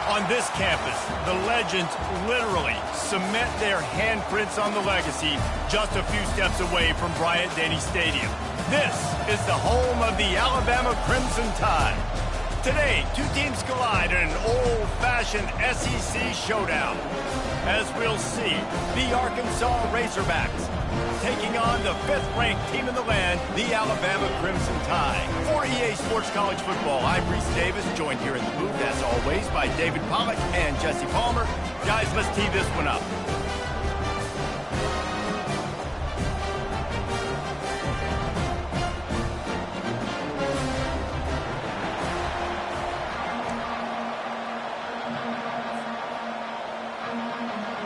On this campus, the legends literally cement their handprints on the legacy just a few steps away from Bryant-Denny Stadium. This is the home of the Alabama Crimson Tide. Today, two teams collide in an old-fashioned SEC showdown. As we'll see, the Arkansas Razorbacks taking on the fifth-ranked team in the land, the Alabama Crimson Tide. For EA Sports College Football, I'm Reese Davis, joined here in the booth, as always, by David Pollack and Jesse Palmer. Guys, let's tee this one up.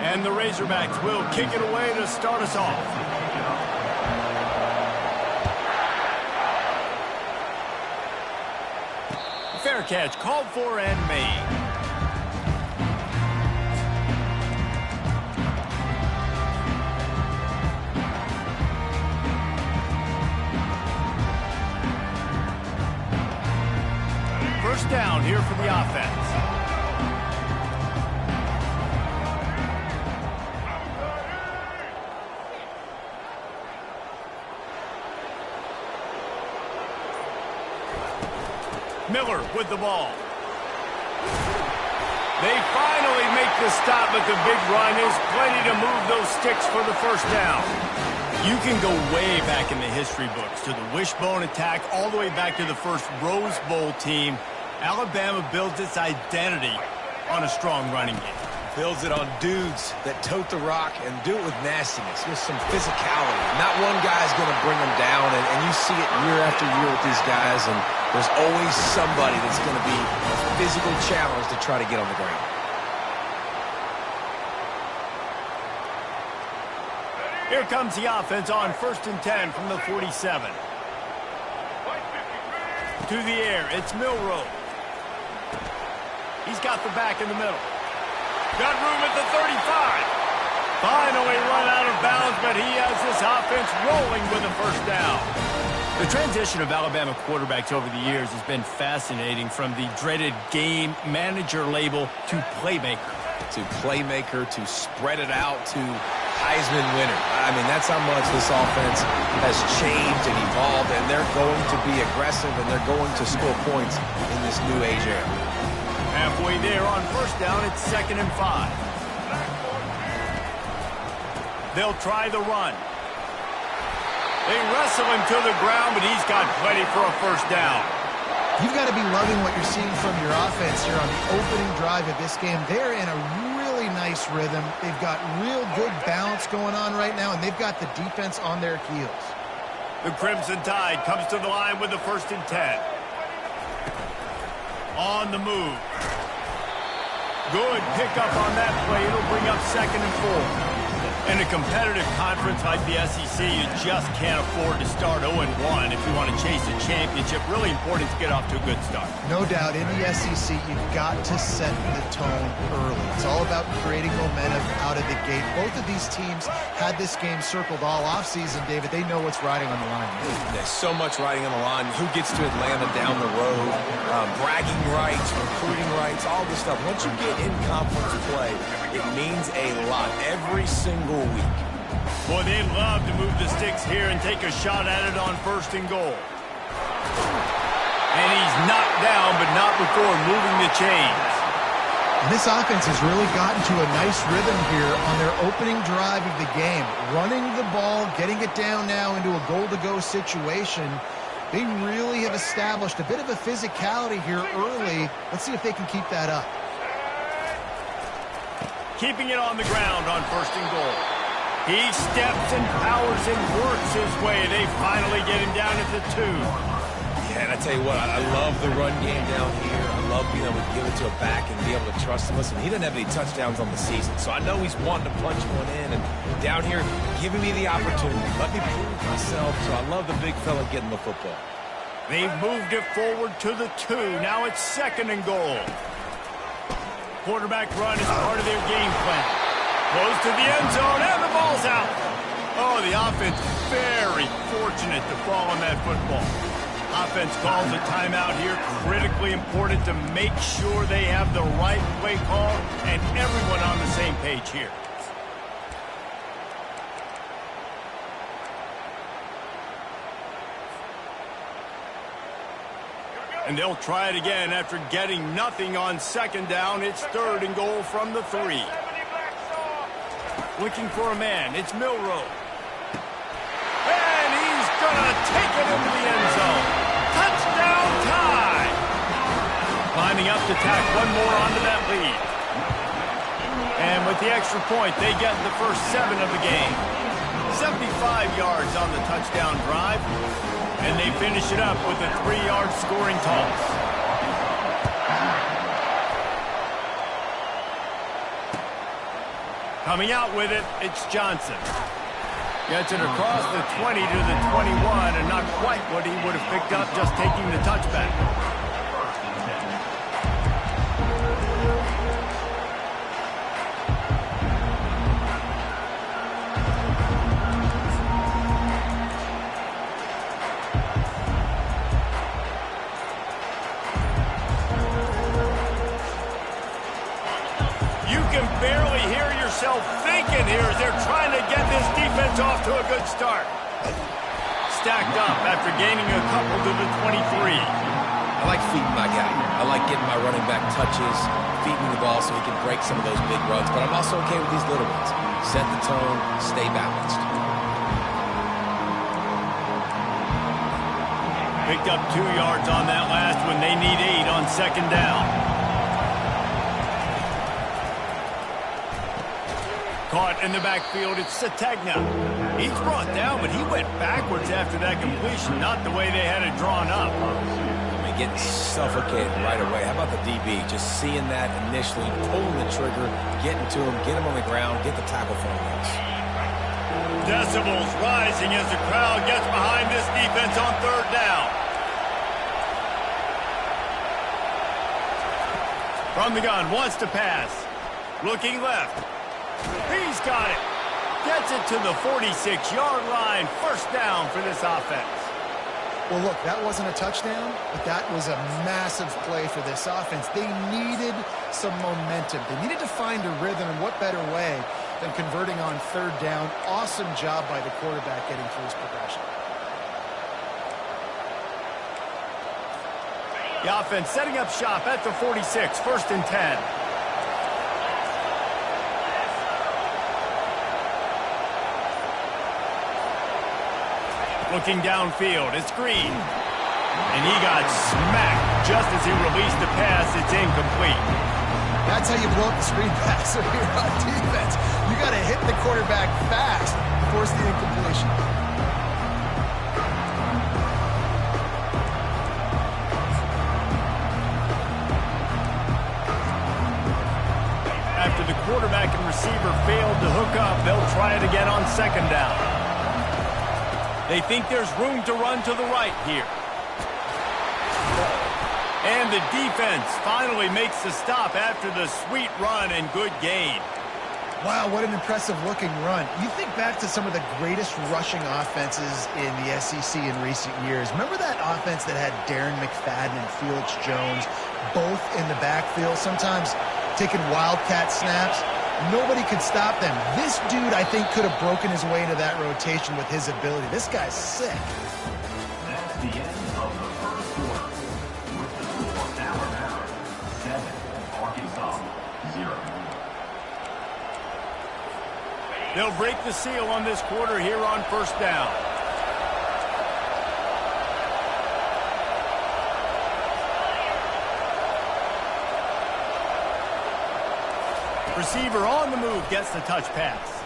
And the Razorbacks will kick it away to start us off. Fair catch called for and made. First down here for the offense. Miller with the ball. They finally make the stop, but the big run is plenty to move those sticks for the first down. You can go way back in the history books to the wishbone attack, all the way back to the first Rose Bowl team. Alabama builds its identity on a strong running game. Builds it on dudes that tote the rock and do it with nastiness, with some physicality. Not one guy's going to bring them down, and you see it year after year with these guys, and there's always somebody that's going to be a physical challenge to try to get on the ground. Here comes the offense on 1st and 10 from the 47. To the air, it's Milroe. He's got the back in the middle. Got room at the 35. Finally run out of bounds, but he has this offense rolling with a first down. The transition of Alabama quarterbacks over the years has been fascinating, from the dreaded game manager label to playmaker. To playmaker, to spread it out, to Heisman winner. I mean, that's how much this offense has changed and evolved, and they're going to be aggressive, and they're going to score points in this new age era. Halfway there on first down, it's 2nd and 5. They'll try the run. They wrestle him to the ground, but he's got plenty for a first down. You've got to be loving what you're seeing from your offense here on the opening drive of this game. They're in a really nice rhythm. They've got real good balance going on right now, and they've got the defense on their heels. The Crimson Tide comes to the line with the 1st and 10. On the move. Good pickup on that play. It'll bring up 2nd and 4. In a competitive conference like the SEC, you just can't afford to start 0-1 if you want to chase a championship. Really important to get off to a good start. No doubt, in the SEC, you've got to set the tone early. It's all about creating momentum out of the gate. Both of these teams had this game circled all offseason, David. They know what's riding on the line. There's so much riding on the line. Who gets to Atlanta down the road? Bragging rights, recruiting rights, all this stuff. Once you get in conference play, it means a lot every single week. Boy, they love to move the sticks here and take a shot at it on 1st and goal. And he's knocked down, but not before moving the chains. And this offense has really gotten to a nice rhythm here on their opening drive of the game. Running the ball, getting it down now into a goal-to-go situation. They really have established a bit of a physicality here early. Let's see if they can keep that up. Keeping it on the ground on 1st and goal. He steps and powers and works his way. They finally get him down at the 2. Yeah, and I tell you what, I love the run game down here. I love being able to give it to a back and be able to trust him. Listen, he doesn't have any touchdowns on the season, so I know he's wanting to punch one in. And down here, giving me the opportunity. Let me prove myself. So I love the big fella getting the football. They've moved it forward to the 2. Now it's 2nd and goal. Quarterback run is part of their game plan. Close to the end zone, and the ball's out. Oh, the offense very fortunate to fall on that football. offense calls a timeout here. Critically important to make sure they have the right play call and everyone on the same page here. And they'll try it again after getting nothing on second down. It's 3rd and goal from the 3. Looking for a man. It's Milroe. And he's going to take it into the end zone. Touchdown tie. Lining up to tack one more onto that lead. And with the extra point, they get the first 7 of the game. 75 yards on the touchdown drive. And they finish it up with a 3-yard scoring toss. Coming out with it, it's Johnson. Gets it across the 20 to the 21, and not quite what he would have picked up just taking the touchback. Barely hear yourself thinking here as they're trying to get this defense off to a good start. Stacked up after gaining a couple to the 23. I like feeding my guy. I like getting my running back touches, feeding the ball so he can break some of those big runs, but I'm also okay with these little ones. Set the tone, stay balanced. Picked up 2 yards on that last one. They need 8 on second down. Caught in the backfield, it's Sategna. He's brought down, but he went backwards after that completion, not the way they had it drawn up. I mean, getting suffocated right away. How about the DB? Just seeing that initially, pulling the trigger, getting to him, get him on the ground, get the tackle for him. Decibels rising as the crowd gets behind this defense on 3rd down. From the gun, wants to pass. Looking left. He's got it. Gets it to the 46-yard line. First down for this offense. Well, look, that wasn't a touchdown, but that was a massive play for this offense. They needed some momentum. They needed to find a rhythm, and what better way than converting on 3rd down. Awesome job by the quarterback getting through his progression. The offense setting up shop at the 46, 1st and 10. Looking downfield, it's Green. And he got smacked just as he released the pass. It's incomplete. That's how you blow up the screen pass here on defense. You got to hit the quarterback fast, force the incompletion. After the quarterback and receiver failed to hook up, they'll try it again on second down. They think there's room to run to the right here. And the defense finally makes the stop after the sweet run and good gain. Wow, what an impressive-looking run. You think back to some of the greatest rushing offenses in the SEC in recent years. Remember that offense that had Darren McFadden and Felix Jones both in the backfield, sometimes taking wildcat snaps? Nobody could stop them. This dude, I think, could have broken his way into that rotation with his ability. This guy's sick. That's the end of the first quarter. With the score now 7, Arkansas 0. They'll break the seal on this quarter here on first down. Receiver on the move gets the touch pass.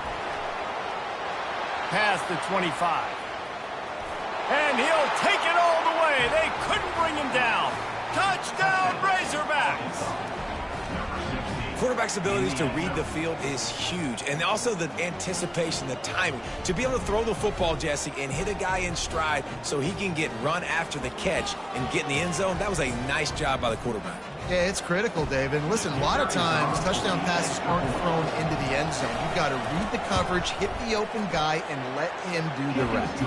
Past the 25. And he'll take it all the way. They couldn't bring him down. Touchdown, Razorbacks. Quarterback's abilities to read the field is huge, and also the anticipation, the timing. To be able to throw the football, Jesse, and hit a guy in stride so he can get run after the catch and get in the end zone, that was a nice job by the quarterback. Yeah, it's critical, David. And listen, a lot of times touchdown passes aren't thrown into the end zone. You've got to read the coverage, hit the open guy, and let him do the rest.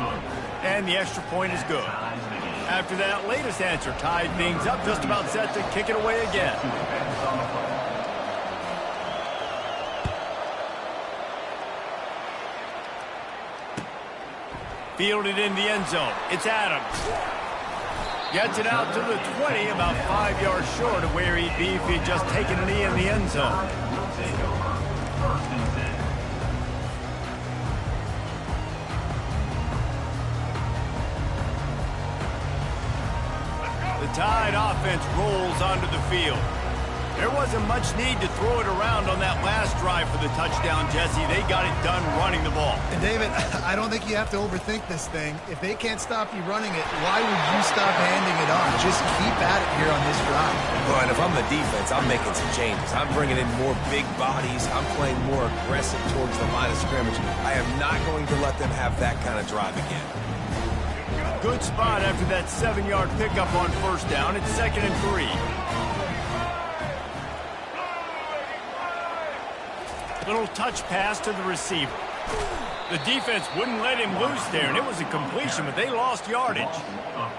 And the extra point is good. After that latest answer tied things up, just about set to kick it away again. Fielded in the end zone. It's Adams. Gets it out to the 20, about 5 yards short of where he'd be if he'd just taken a knee in the end zone. The Tide offense rolls onto the field. There wasn't much need to throw it around on that last drive for the touchdown, Jesse. They got it done running the ball. And David, I don't think you have to overthink this thing. If they can't stop you running it, why would you stop handing it on? Just keep at it here on this drive. Well, and if I'm the defense, I'm making some changes. I'm bringing in more big bodies. I'm playing more aggressive towards the line of scrimmage. I am not going to let them have that kind of drive again. Good spot after that 7-yard pickup on first down. It's 2nd and 3. Little touch pass to the receiver. The defense wouldn't let him loose there, and it was a completion, but they lost yardage.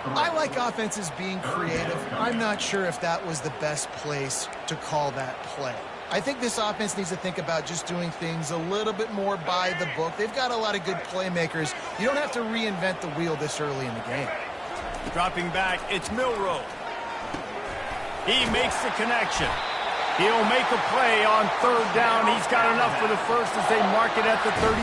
I like offenses being creative. I'm not sure if that was the best place to call that play. I think this offense needs to think about just doing things a little bit more by the book. They've got a lot of good playmakers. You don't have to reinvent the wheel this early in the game. Dropping back, it's Milroe. He makes the connection. He'll make a play on 3rd down. He's got enough for the first as they mark it at the 32.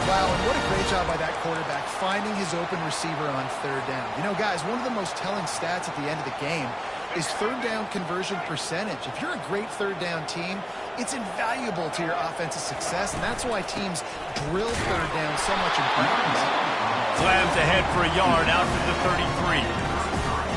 Wow, and what a great job by that quarterback finding his open receiver on 3rd down. You know, guys, one of the most telling stats at the end of the game is 3rd down conversion percentage. If you're a great 3rd down team, it's invaluable to your offensive success, and that's why teams drill 3rd down so much in practice. Slams ahead for a yard out to the 33.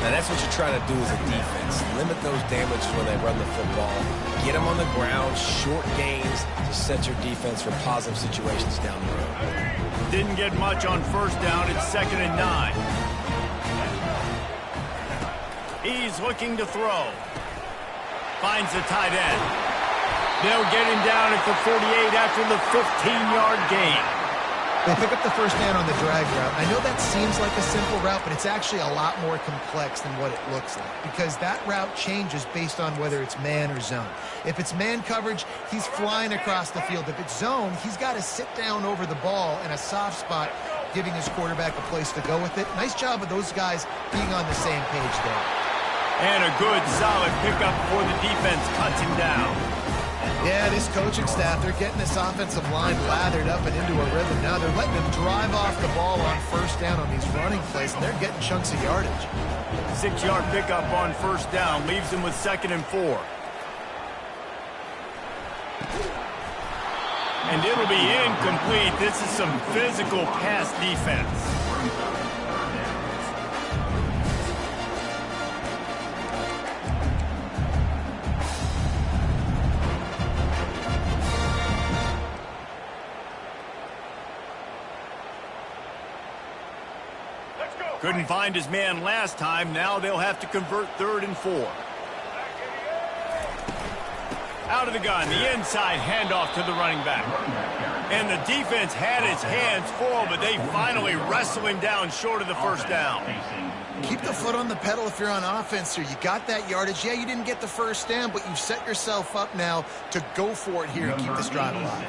Now, that's what you're trying to do as a defense. Limit those damages when they run the football. Get them on the ground, short gains to set your defense for positive situations down the road. Didn't get much on first down. It's 2nd and 9. He's looking to throw. Finds the tight end. They'll get him down at the 48 after the 15-yard gain. They pick up the first down on the drag route. I know that seems like a simple route, but it's actually a lot more complex than what it looks like because that route changes based on whether it's man or zone. If it's man coverage, he's flying across the field. If it's zone, he's got to sit down over the ball in a soft spot, giving his quarterback a place to go with it. Nice job of those guys being on the same page there. And a good, solid pickup before the defense cuts him down. Yeah, this coaching staff, they're getting this offensive line lathered up and into a rhythm now. They're letting them drive off the ball on first down on these running plays, and they're getting chunks of yardage. 6-yard pickup on first down leaves them with 2nd and 4. And it'll be incomplete. This is some physical pass defense. Couldn't find his man last time. Now they'll have to convert 3rd and 4. Out of the gun, the inside handoff to the running back. And the defense had his hands full, but they finally wrestle him down short of the first down. Keep the foot on the pedal if you're on offense here. You got that yardage. Yeah, you didn't get the first down, but you've set yourself up now to go for it here and keep this drive alive.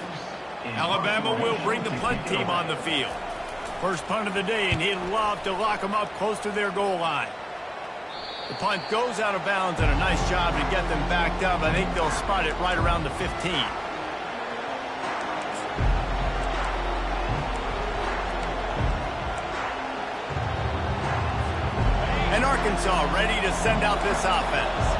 Alabama will bring the punt team on the field. First punt of the day, and he'd love to lock them up close to their goal line. The punt goes out of bounds, and a nice job to get them backed up. I think they'll spot it right around the 15. And Arkansas ready to send out this offense.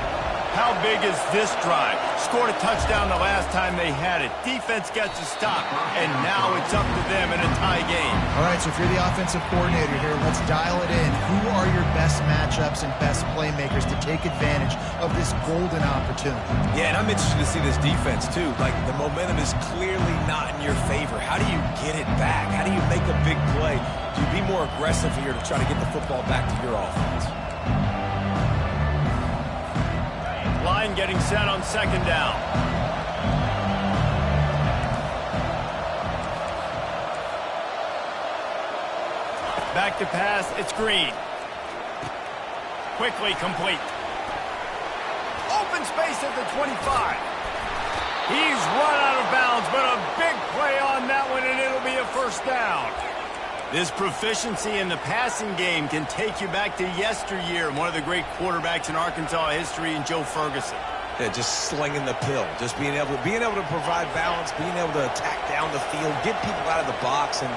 How big is this drive? Scored a touchdown the last time they had it. Defense gets a stop, and now it's up to them in a tie game. All right, so if you're the offensive coordinator here, let's dial it in. Who are your best matchups and best playmakers to take advantage of this golden opportunity? Yeah, and I'm interested to see this defense, too. Like, the momentum is clearly not in your favor. How do you get it back? How do you make a big play? Do you be more aggressive here to try to get the football back to your offense? Line getting set on 2nd down. Back to pass, it's Green. quickly complete. Open space at the 25. He's run out of bounds, but a big play on that one, and it'll be a first down. This proficiency in the passing game can take you back to yesteryear, one of the great quarterbacks in Arkansas history, in Joe Ferguson. Yeah, just slinging the pill, just being able to provide balance, being able to attack down the field, get people out of the box, and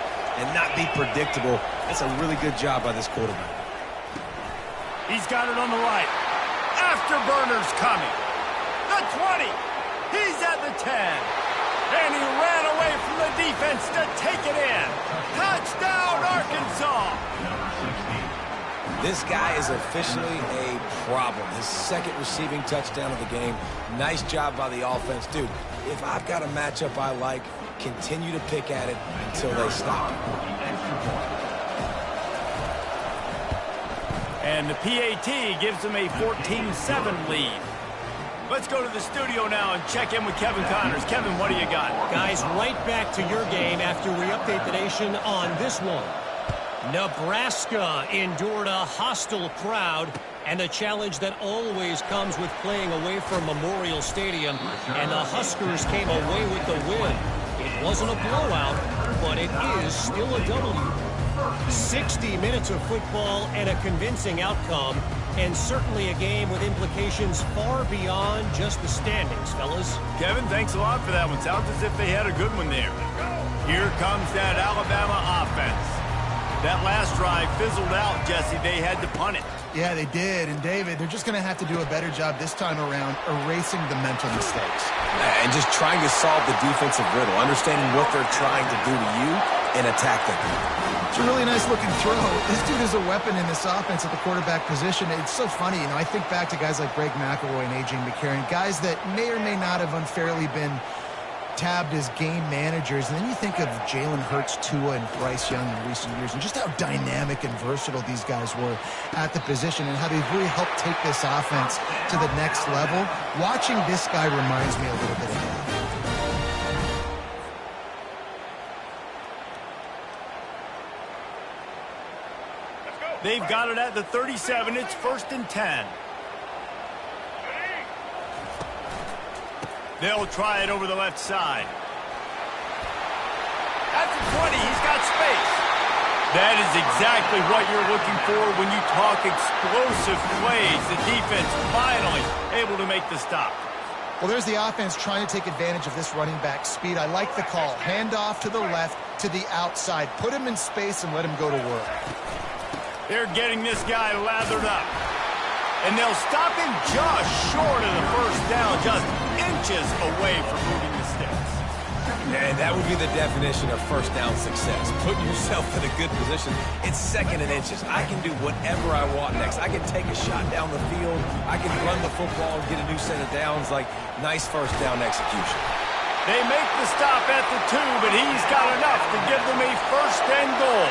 not be predictable. That's a really good job by this quarterback. He's got it on the right. Afterburner's coming. The 20. He's at the 10. And he ran away from the defense to take it in. Touchdown, Arkansas. This guy is officially a problem. His second receiving touchdown of the game. Nice job by the offense. Dude, if I've got a matchup I like, continue to pick at it until they stop. And the PAT gives them a 14-7 lead. Let's go to the studio now and check in with Kevin Connors. Kevin, what do you got? Guys, right back to your game after we update the nation on this one. Nebraska endured a hostile crowd and the challenge that always comes with playing away from Memorial Stadium, and the Huskers came away with the win. It wasn't a blowout, but it is still a W. 60 minutes of football and a convincing outcome, and certainly a game with implications far beyond just the standings, fellas. Kevin, thanks a lot for that one. Sounds as if they had a good one there. Here comes that Alabama offense. That last drive fizzled out, Jesse. They had to punt it. Yeah, they did. And, David, they're just going to have to do a better job this time around erasing the mental mistakes. And just trying to solve the defensive riddle, understanding what they're trying to do to you and attack them. It's a really nice-looking throw. This dude is a weapon in this offense at the quarterback position. It's so funny. You know, I think back to guys like Greg McElroy and A.J. McCarron, guys that may or may not have unfairly been tabbed as game managers, and then you think of Jalen Hurts, Tua, and Bryce Young in recent years, and just how dynamic and versatile these guys were at the position and how they've really helped take this offense to the next level. Watching this guy reminds me a little bit of that. They've got it at the 37. It's 1st and 10. They'll try it over the left side. At the 20, he's got space. That is exactly what you're looking for when you talk explosive plays. The defense finally able to make the stop. Well, there's the offense trying to take advantage of this running back speed. I like the call. Hand off to the left, to the outside. Put him in space and let him go to work. They're getting this guy lathered up. And they'll stop him just short of the first down, just inches away from moving the sticks. And that would be the definition of first down success. Putting yourself in a good position. It's 2nd and inches. I can do whatever I want next. I can take a shot down the field. I can run the football and get a new set of downs. Like, nice first down execution. They make the stop at the 2, but he's got enough to give them a 1st and goal.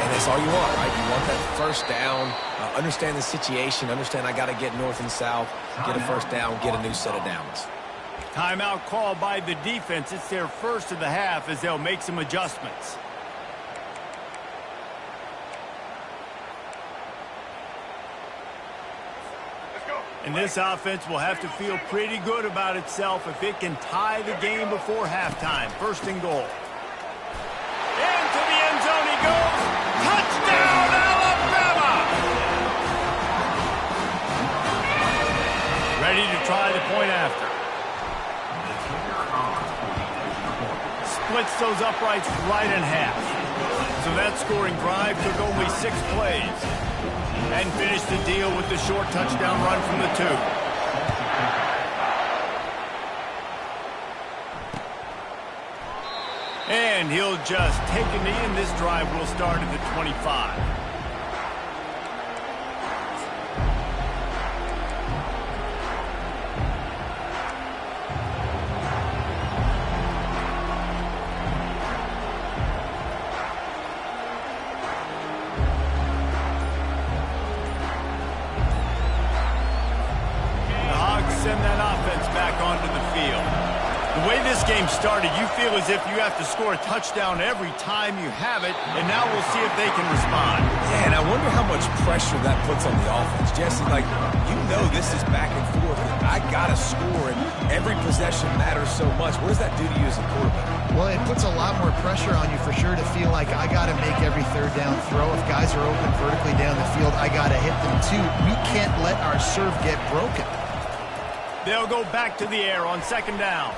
And that's all you want, right? You want that first down, understand the situation, understand I got to get north and south, get a first down, get a new set of downs. Timeout called by the defense. It's their first of the half as they'll make some adjustments. And this offense will have to feel pretty good about itself if it can tie the game before halftime. 1st and goal. Into the end zone he goes. Touchdown, Alabama! Ready to try the point after. Splits those uprights right in half. So that scoring drive took only 6 plays. And finished the deal with the short touchdown run from the 2. And he'll just take a knee, and this drive will start at the 25. Send that offense back onto the field. The way this game started, you feel as if you have to score a touchdown every time you have it, and now we'll see if they can respond. Yeah, and I wonder how much pressure that puts on the offense. Jesse, like, you know this is back and forth, and I got to score, and every possession matters so much. What does that do to you as a quarterback? Well, it puts a lot more pressure on you for sure to feel like I got to make every third down throw. If guys are open vertically down the field, I got to hit them too. We can't let our serve get broken. They'll go back to the air on second down.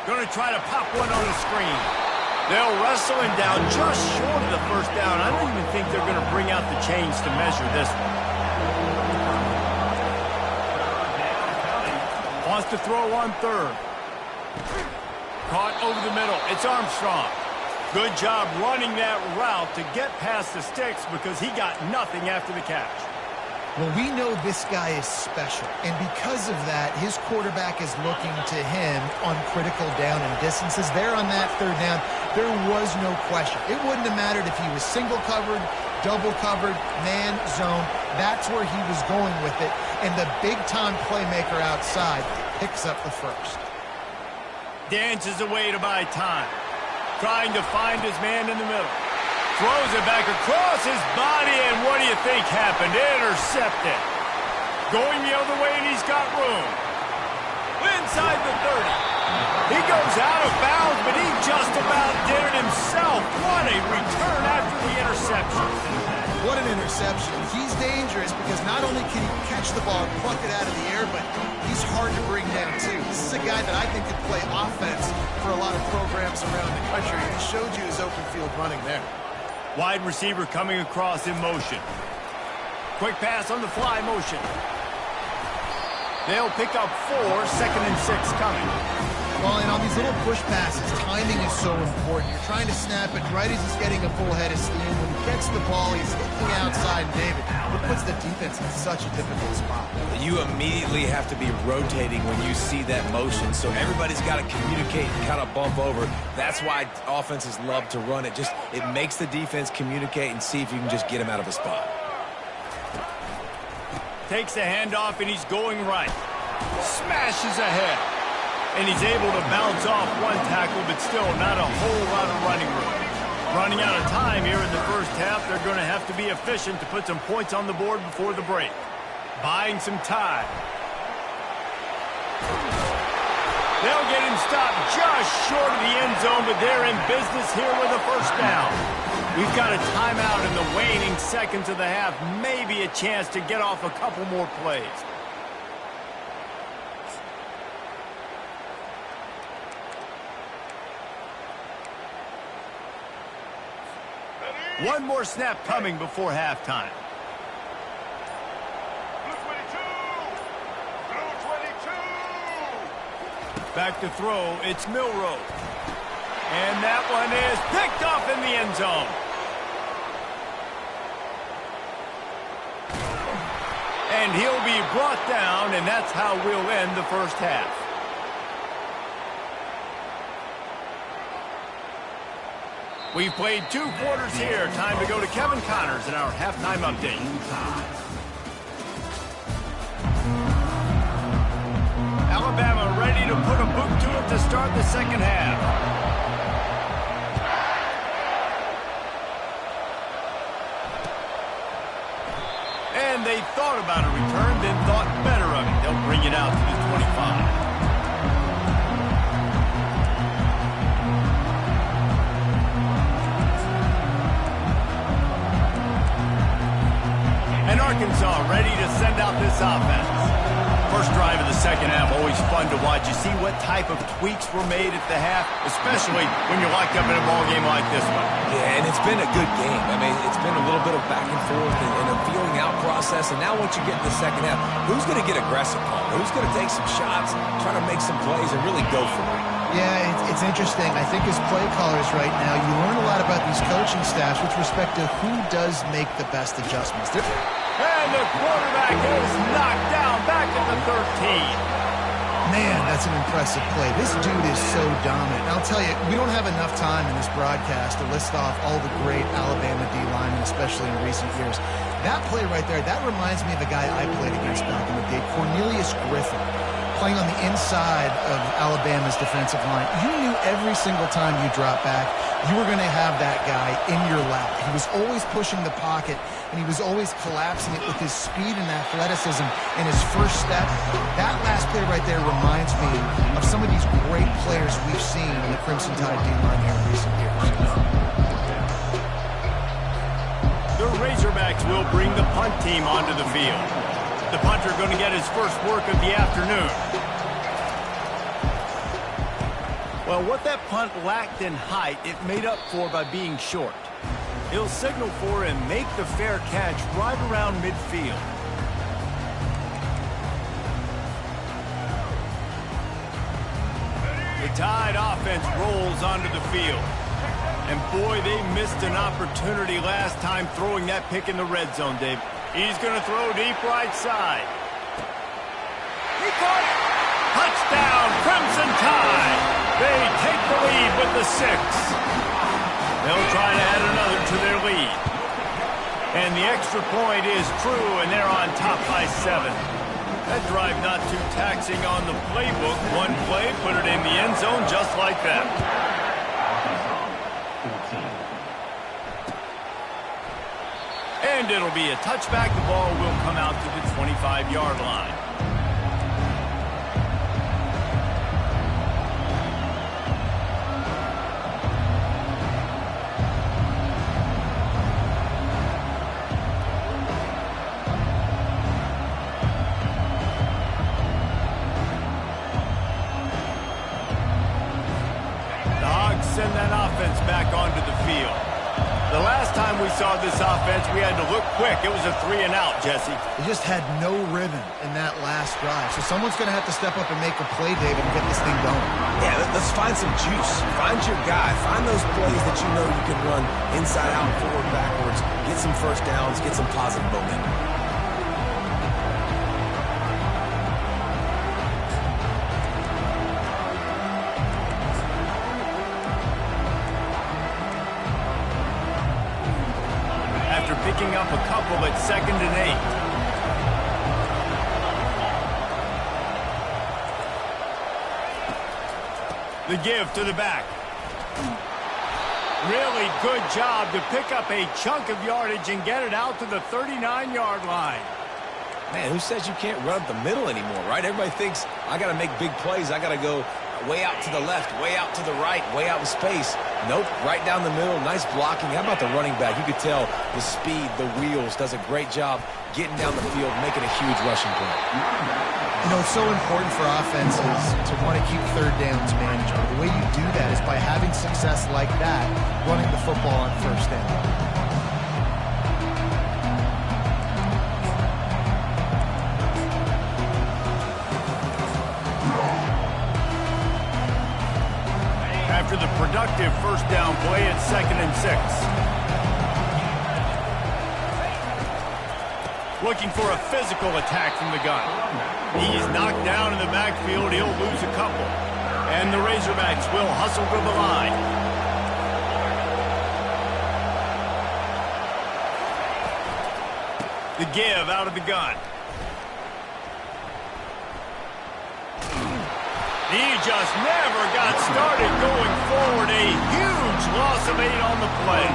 Going to try to pop one on the screen. They'll wrestle him down just short of the first down. I don't even think they're going to bring out the chains to measure this one. Wants to throw on third. Caught over the middle. It's Armstrong. Good job running that route to get past the sticks because he got nothing after the catch. Well, we know this guy is special, and because of that, his quarterback is looking to him on critical down and distances. There on that third down, there was no question. It wouldn't have mattered if he was single covered, double covered, man, zone. That's where he was going with it, and the big-time playmaker outside picks up the first. Dances away to buy time, trying to find his man in the middle. Throws it back across his body, and what do you think happened? Intercepted. Going the other way, and he's got room. Inside the 30. He goes out of bounds, but he just about did it himself. What a return after the interception. What an interception. He's dangerous because not only can he catch the ball and pluck it out of the air, but he's hard to bring down, too. This is a guy that I think could play offense for a lot of programs around the country. He showed you his open field running there. Wide receiver coming across in motion. Quick pass on the fly motion. They'll pick up 4, second and 6 coming. Well, and on these little push passes, timing is so important. You're trying to snap it right as he's getting a full head of steam. When he gets the ball, he's hitting outside David. It puts the defense in such a difficult spot. You immediately have to be rotating when you see that motion, so everybody's got to communicate and kind of bump over. That's why offenses love to run it. It makes the defense communicate and see if you can just get him out of a spot. Takes the handoff, and he's going right. Smashes ahead. And he's able to bounce off one tackle, but still not a whole lot of running room. Running out of time here in the first half. They're going to have to be efficient to put some points on the board before the break. Buying some time. They'll get him stopped just short of the end zone, but they're in business here with a first down. We've got a timeout in the waning seconds of the half. Maybe a chance to get off a couple more plays. One more snap coming before halftime. Back to throw, it's Milroe. And that one is picked off in the end zone. And he'll be brought down, and that's how we'll end the first half. We've played 2 quarters here. Time to go to Kevin Connors in our halftime update. Alabama ready to put a boot to it to start the second half. And they thought about a return, then thought better of it. They'll bring it out to the 25. And Arkansas ready to send out this offense. First drive of the second half, always fun to watch. You see what type of tweaks were made at the half, especially when you're locked up in a ball game like this one. Yeah, and it's been a good game. I mean, it's been a little bit of back and forth and a feeling out process. And now once you get in the second half, who's going to get aggressive, Paul? Who's going to take some shots, try to make some plays, and really go for it? Yeah, it's interesting. I think as play callers right now, you learn a lot about these coaching staffs with respect to who does make the best adjustments. And the quarterback is knocked down back at the 13. Man, that's an impressive play. This dude is so dominant. And I'll tell you, we don't have enough time in this broadcast to list off all the great Alabama D linemen, especially in recent years. That play right there, that reminds me of a guy I played against back in the day, Cornelius Griffin. playing on the inside of Alabama's defensive line, you knew every single time you drop back, you were going to have that guy in your lap. He was always pushing the pocket, and he was always collapsing it with his speed and athleticism and his first step. That last play right there reminds me of some of these great players we've seen in the Crimson Tide D-line here in recent years. The Razorbacks will bring the punt team onto the field. The punter going to get his first work of the afternoon. Well, what that punt lacked in height, it made up for by being short. He'll signal for and make the fair catch right around midfield. The Tide offense rolls onto the field. And boy, they missed an opportunity last time throwing that pick in the red zone, Dave. He's going to throw deep right side. He caught it! Touchdown, Crimson Tide! They take the lead with the 6. They'll try to add another to their lead. And the extra point is true, and they're on top by 7. That drive not too taxing on the playbook. One play, put it in the end zone just like that. And it'll be a touchback. The ball will come out to the 25-yard line. The Hogs send that offense back onto the field. The last time we saw this offense, we had to look quick. It was a 3-and-out, Jesse. They just had no rhythm in that last drive. So someone's going to have to step up and make a play, David, and get this thing going. Yeah, let's find some juice. Find your guy. Find those plays that you know you can run inside out, forward, backwards. Get some first downs. Get some positive momentum. Picking up a couple at 2nd and 8. The give to the back. Really good job to pick up a chunk of yardage and get it out to the 39-yard line. Man, who says you can't run up the middle anymore, right? Everybody thinks, I got to make big plays. I got to go way out to the left, way out to the right, way out in space. Nope, right down the middle. Nice blocking. How about the running back? You could tell the speed, the wheels, does a great job getting down the field, making a huge rushing play. You know, it's so important for offenses to want to keep third downs manageable. The way you do that is by having success like that, running the football on first down. After the productive first down play at 2nd and 6. Looking for a physical attack from the gun. He's knocked down in the backfield. He'll lose a couple. And the Razorbacks will hustle to the line. The give out of the gun. He just never got started going forward. A huge loss of 8 on the play.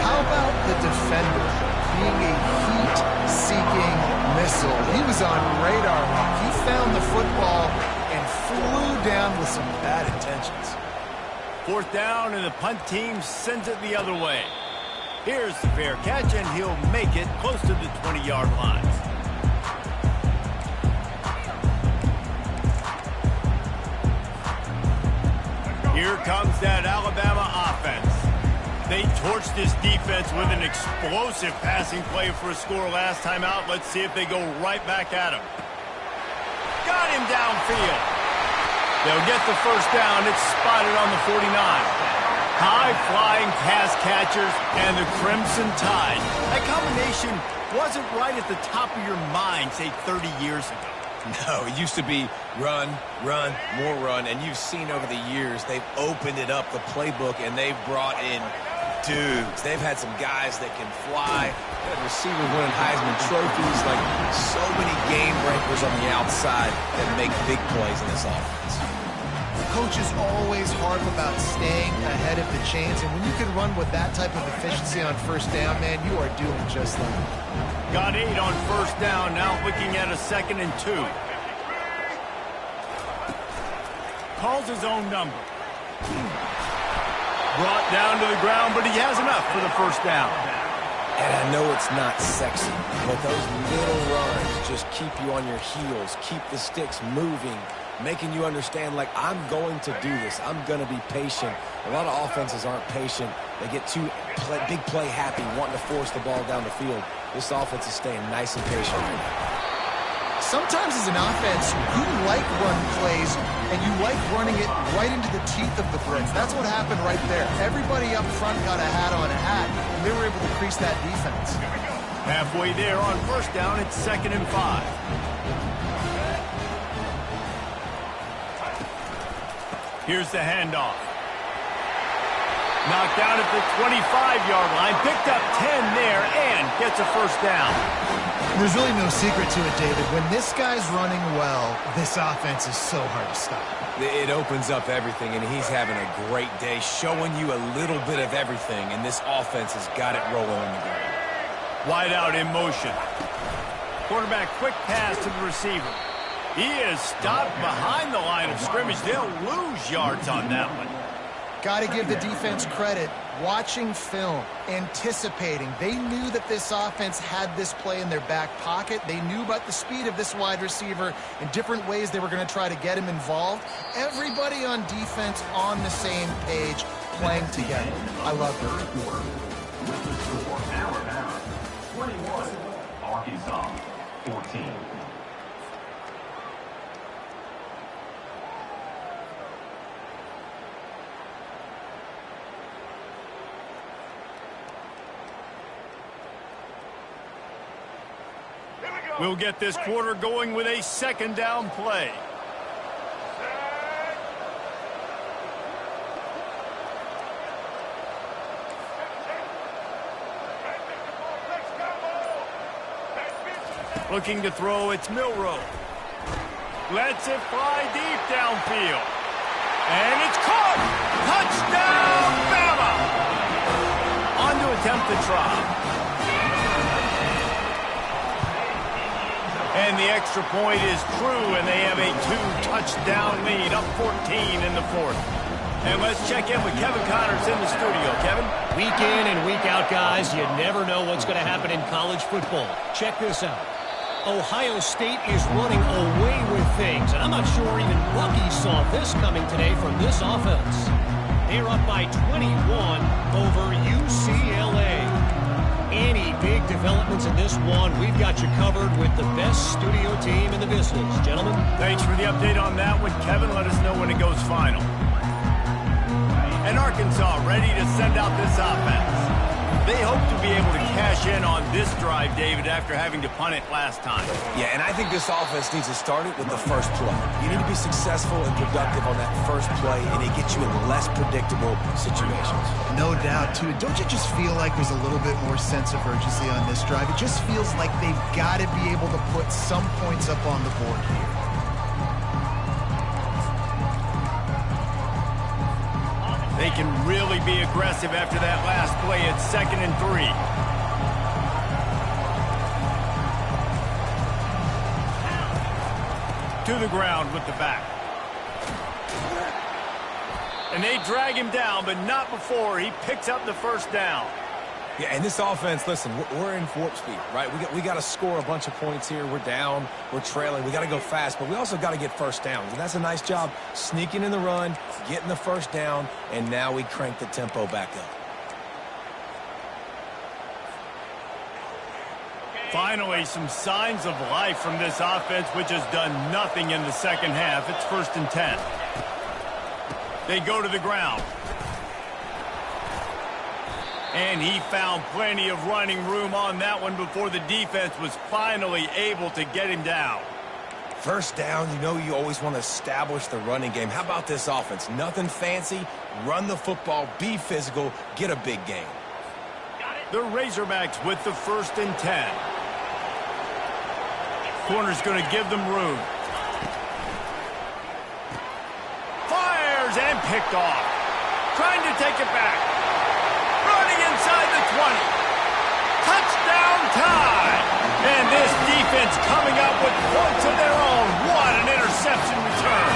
How about the defender being a heat-seeking missile? He was on radar lock. He found the football and flew down with some bad intentions. 4th down, and the punt team sends it the other way. Here's the fair catch, and he'll make it close to the 20-yard line. Here comes that Alabama offense. They torched this defense with an explosive passing play for a score last time out. Let's see if they go right back at him. Got him downfield. They'll get the first down. It's spotted on the 49. High-flying pass catchers and the Crimson Tide. That combination wasn't right at the top of your mind, say, 30 years ago. No, it used to be run, run, more run, and you've seen over the years they've opened it up, the playbook, and they've brought in dudes. They've had some guys that can fly. They've had receivers winning Heisman trophies. Like, so many game breakers on the outside that make big plays in this offense. Coaches always harp about staying ahead of the chains, and when you can run with that type of efficiency on first down, man, you are doing just that. Got 8 on first down, now looking at a 2nd and 2. Calls his own number. Brought down to the ground, but he has enough for the first down. And I know it's not sexy, but those little runs just keep you on your heels, keep the sticks moving, making you understand, like, I'm going to do this. I'm going to be patient. A lot of offenses aren't patient. They get too big play happy, wanting to force the ball down the field. This offense is staying nice and patient right now. Sometimes as an offense, you like run plays, and you like running it right into the teeth of the blitz. That's what happened right there. Everybody up front got a hat on a hat, and they were able to crease that defense. Halfway there on first down, it's 2nd and 5. Here's the handoff. Knocked down at the 25-yard line, picked up 10 there, and gets a first down. There's really no secret to it, David. When this guy's running well, this offense is so hard to stop. It opens up everything, and he's having a great day, showing you a little bit of everything, and this offense has got it rolling on the ground. Wide out in motion. Quarterback quick pass to the receiver. He is stopped behind the line of scrimmage. They'll lose yards on that one. Got to give the defense credit. Watching film, anticipating. They knew that this offense had this play in their back pocket. They knew about the speed of this wide receiver and different ways they were going to try to get him involved. Everybody on defense on the same page, playing together. I love it. With the score, Alabama 21, Arkansas 14. We'll get this quarter going with a 2nd down play. Looking to throw, it's Milroe. Lets it fly deep downfield. And it's caught! Touchdown, Bama! On to attempt the try. And the extra point is true, and they have a 2-touchdown lead, up 14 in the 4th. And let's check in with Kevin Connors in the studio. Kevin? Week in and week out, guys, you never know what's going to happen in college football. Check this out. Ohio State is running away with things, and I'm not sure even Bucky saw this coming today from this offense. They're up by 21 over UCLA. Any big developments in this one, we've got you covered with the best studio team in the business. Gentlemen? Thanks for the update on that one, Kevin. Let us know when it goes final. And Arkansas ready to send out this offense. They hope to be able to cash in on this drive, David, after having to punt it last time. Yeah, and I think this offense needs to start it with the first play. You need to be successful and productive on that first play, and it gets you in less predictable situations. No doubt, too. Don't you just feel like there's a little bit more sense of urgency on this drive? It just feels like they've got to be able to put some points up on the board here. They can really be aggressive after that last play. It's 2nd and 3. To the ground with the back. And they drag him down, but not before he picks up the first down. Yeah, and this offense, listen, we're in warp speed, right? We got to score a bunch of points here. We're down. We're trailing. We got to go fast, but we also got to get first downs. And that's a nice job sneaking in the run, getting the first down, and now we crank the tempo back up. Finally, some signs of life from this offense, which has done nothing in the second half. It's 1st and 10. They go to the ground. And he found plenty of running room on that one before the defense was finally able to get him down. First down, you know you always want to establish the running game. How about this offense? Nothing fancy, run the football, be physical, get a big gain. The Razorbacks with the 1st and 10. Corner's going to give them room. Fires and picked off. Trying to take it back. Running inside the 20. Touchdown tie. And this defense coming up with points of their own. What an interception return.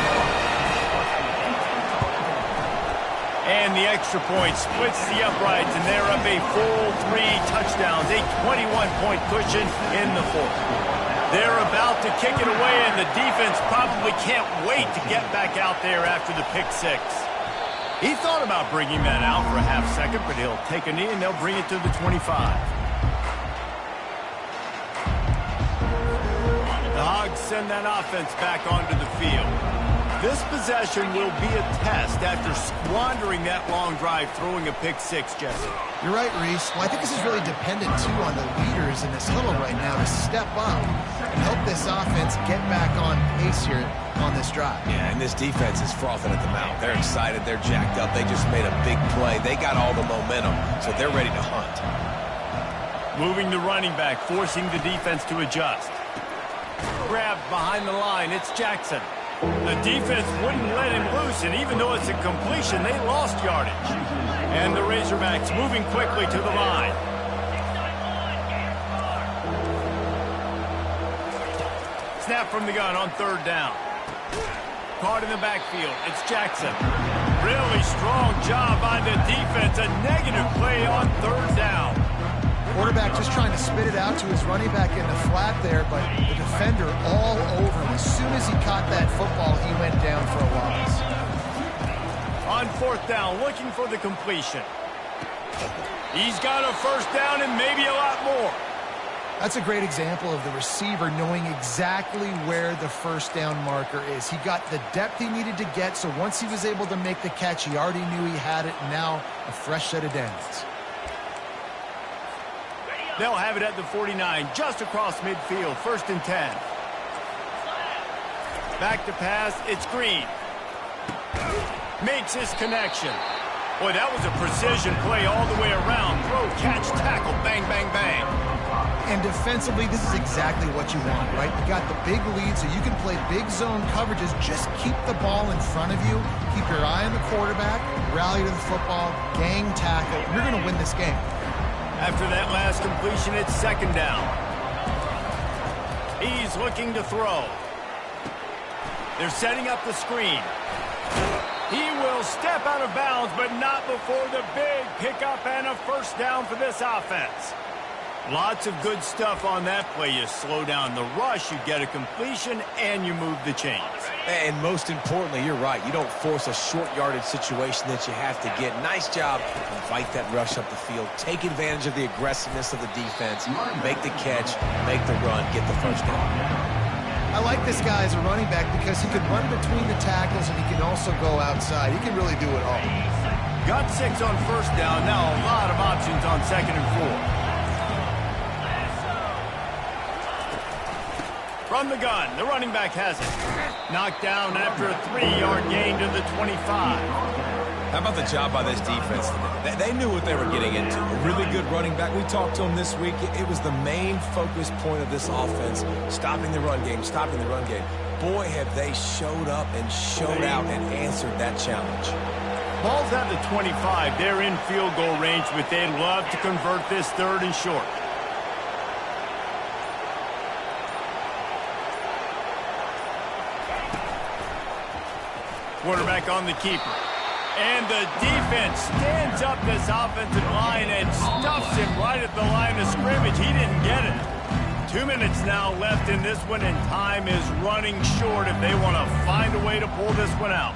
And the extra point splits the uprights, and they're up a full 3 touchdowns, a 21-point cushion in the 4th. They're about to kick it away, and the defense probably can't wait to get back out there after the pick 6. He thought about bringing that out for a half second, but he'll take a knee, and they'll bring it to the 25. The Hogs send that offense back onto the field. This possession will be a test after squandering that long drive, throwing a pick 6, Jesse. You're right, Reese. Well, I think this is really dependent, too, on the leaders in this huddle right now to step up and help this offense get back on pace here on this drive. Yeah, and this defense is frothing at the mouth. They're excited. They're jacked up. They just made a big play. They got all the momentum, so they're ready to hunt. Moving the running back, forcing the defense to adjust. Grabbed behind the line. It's Jackson. The defense wouldn't let him loose, and even though it's a completion, they lost yardage. And the Razorbacks moving quickly to the line. Snap from the gun on 3rd down. Caught in the backfield. It's Jackson. Really strong job by the defense. A negative play on 3rd down. Quarterback just trying to spit it out to his running back in the flat there, but the defender all over him. As soon as he caught that football, he went down for a loss. On 4th down, looking for the completion. He's got a 1st down and maybe a lot more. That's a great example of the receiver knowing exactly where the 1st down marker is. He got the depth he needed to get, so once he was able to make the catch, he already knew he had it, and now a fresh set of downs. They'll have it at the 49, just across midfield, 1st and 10. Back to pass, it's Green. Makes his connection. Boy, that was a precision play all the way around. Throw, catch, tackle, bang, bang, bang. And defensively, this is exactly what you want, right? You got the big lead, so you can play big zone coverages. Just keep the ball in front of you. Keep your eye on the quarterback, rally to the football, gang tackle. You're going to win this game. After that last completion, it's 2nd down. He's looking to throw. They're setting up the screen. He will step out of bounds, but not before the big pickup and a 1st down for this offense. Lots of good stuff on that play. You slow down the rush, you get a completion, and you move the chains. And most importantly, you're right. You don't force a short yardage situation that you have to get. Nice job. Invite that rush up the field. Take advantage of the aggressiveness of the defense. Make the catch, make the run, get the 1st down. I like this guy as a running back because he can run between the tackles and he can also go outside. He can really do it all. Got 6 on 1st down. Now a lot of options on 2nd and 4. From the gun, the running back has it. Knocked down after a 3-yard gain to the 25. How about the job by this defense today? They knew what they were getting into. A really good running back. We talked to him this week. It was the main focus point of this offense, stopping the run game, stopping the run game. Boy, have they showed up and showed out and answered that challenge. Ball's at the 25. They're in field goal range, but they'd love to convert this 3rd and short. Quarterback on the keeper. And the defense stands up this offensive line and stuffs him right at the line of scrimmage. He didn't get it. 2 minutes now left in this one, and time is running short if they want to find a way to pull this one out.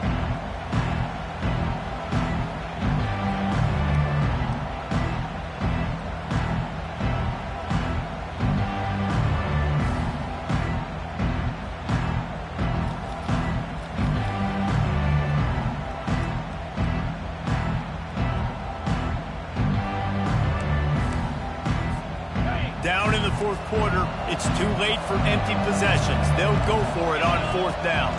Down in the 4th quarter, it's too late for empty possessions. They'll go for it on 4th down.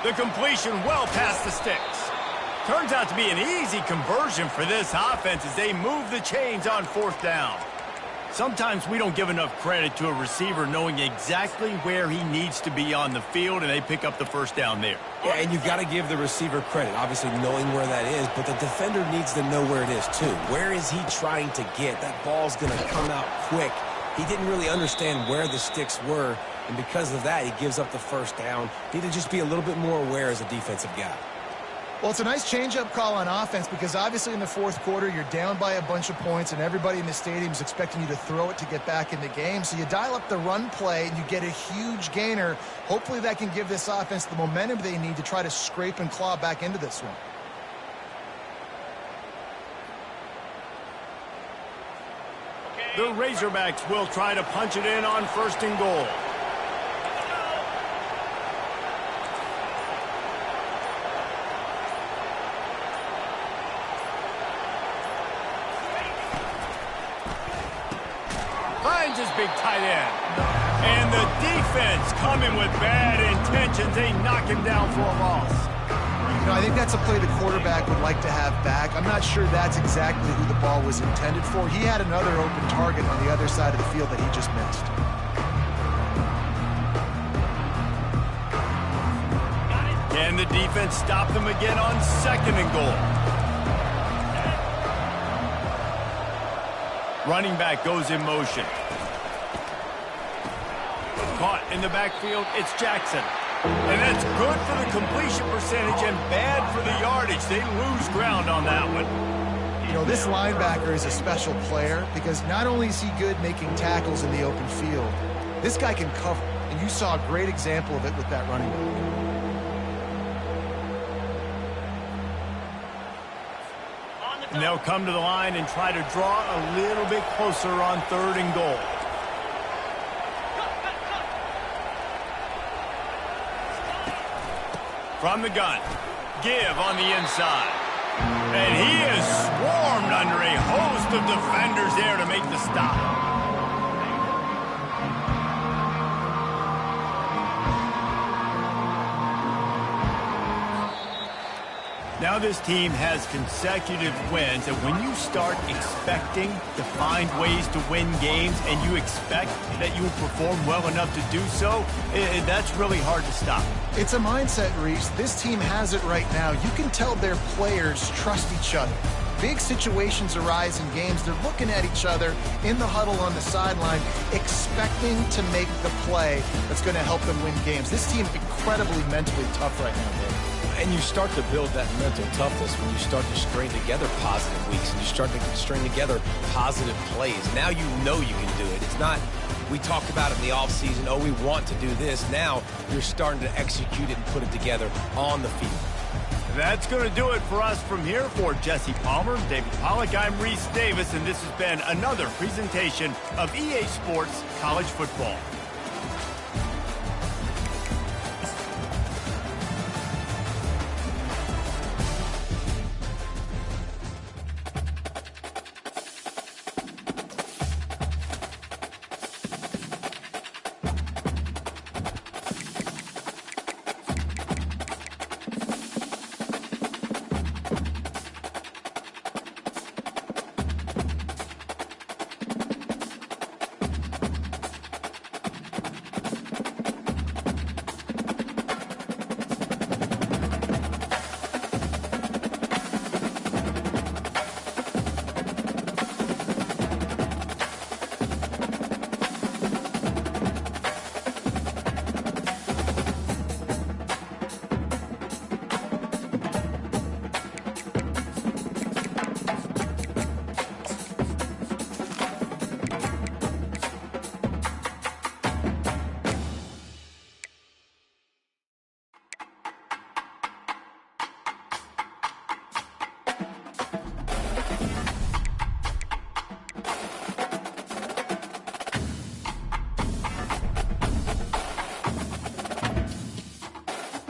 The completion well past the sticks. Turns out to be an easy conversion for this offense as they move the chains on 4th down. Sometimes we don't give enough credit to a receiver knowing exactly where he needs to be on the field, and they pick up the 1st down there. Yeah, and you've got to give the receiver credit, obviously knowing where that is, but the defender needs to know where it is too. Where is he trying to get? That ball's going to come out quick. He didn't really understand where the sticks were, and because of that, he gives up the 1st down. Need to just be a little bit more aware as a defensive guy. Well, it's a nice change-up call on offense because obviously in the 4th quarter, you're down by a bunch of points and everybody in the stadium is expecting you to throw it to get back in the game. So you dial up the run play and you get a huge gainer. Hopefully that can give this offense the momentum they need to try to scrape and claw back into this one. The Razorbacks will try to punch it in on 1st and goal. Finds his big tight end. And the defense coming with bad intentions. They knock him down for a loss. You know, I think that's a play the quarterback would like to have back. I'm not sure that's exactly who the ball was intended for. He had another open target on the other side of the field that he just missed. Can the defense stop them again on 2nd and goal? Running back goes in motion. Caught in the backfield, it's Jackson. And that's good for the completion percentage and bad for the yardage. They lose ground on that one. You know, this linebacker is a special player because not only is he good making tackles in the open field, this guy can cover. And you saw a great example of it with that running back. And they'll come to the line and try to draw a little bit closer on 3rd and goal. From the gun, give on the inside. And he is swarmed under a host of defenders there to make the stop. Now this team has consecutive wins, and when you start expecting to find ways to win games and you expect that you will perform well enough to do so, that's really hard to stop. It's a mindset, Reese. This team has it right now. You can tell their players trust each other. Big situations arise in games. They're looking at each other in the huddle on the sideline, expecting to make the play that's going to help them win games. This team is incredibly mentally tough right now, Dave. And you start to build that mental toughness when you start to string together positive weeks and you start to string together positive plays. Now you know you can do it. It's not, we talked about it in the offseason, oh, we want to do this. Now you're starting to execute it and put it together on the field. That's going to do it for us from here. For Jesse Palmer, David Pollack, I'm Reese Davis, and this has been another presentation of EA Sports College Football.